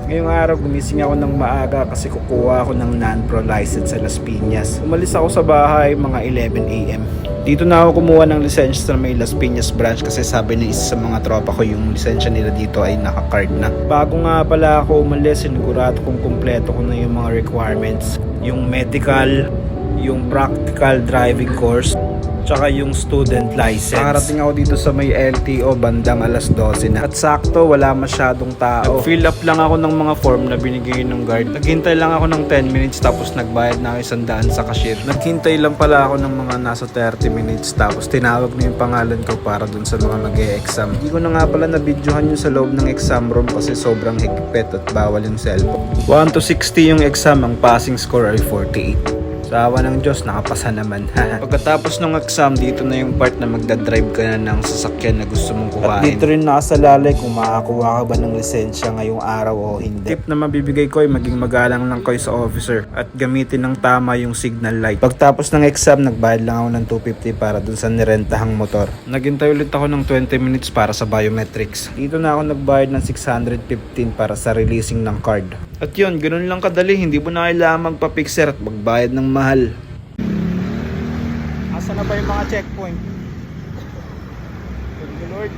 Ngayong araw gumising ako ng maaga kasi kukuha ako ng non-pro license sa Las Piñas. Umalis ako sa bahay mga 11 AM. Dito na ako kumuha ng lisensya sa may Las Piñas branch kasi sabi ng isa sa mga tropa ko yung lisensya nila dito ay naka-card na. Bago nga pala ako umalis, sinigurado kong kumpleto ko na yung mga requirements. Yung medical, yung practical driving course, tsaka yung student license. Nakarating ako dito sa may LTO bandang alas 12 na. At sakto, wala masyadong tao. Nag-fill up lang ako ng mga form na binigay ng guard. Naghintay lang ako ng 10 minutes tapos nagbayad na ako 100 sa cashier. Naghintay lang pala ako ng mga nasa 30 minutes tapos tinawag na yung pangalan ko para dun sa mga mag-e-exam. Hindi ko na nga pala na-videohan yung sa loob ng exam room kasi sobrang higpit at bawal yung cellphone. 1 to 60 yung exam, ang passing score ay 48. Sa awa ng Diyos, nakapasa naman. Pagkatapos ng exam, dito na yung part na magdadrive ka na ng sasakyan na gusto mong kuhain. At dito rin nakasalalay kung makakuha ka ba ng lisensya ngayong araw o hindi. Tip na mabibigay ko ay maging magalang lang kayo sa officer at gamitin ng tama yung signal light. Pagtapos ng exam, nagbayad lang ako ng 250 para dun sa nirentahang motor. Naghintay ulit ako ng 20 minutes para sa biometrics. Dito na ako nagbayad ng 615 para sa releasing ng card. At yun, ganun lang kadali, hindi mo na kailangan magpa-fixer at magbayad ng mahal. Asa na ba yung mga checkpoint? Thank you Lord.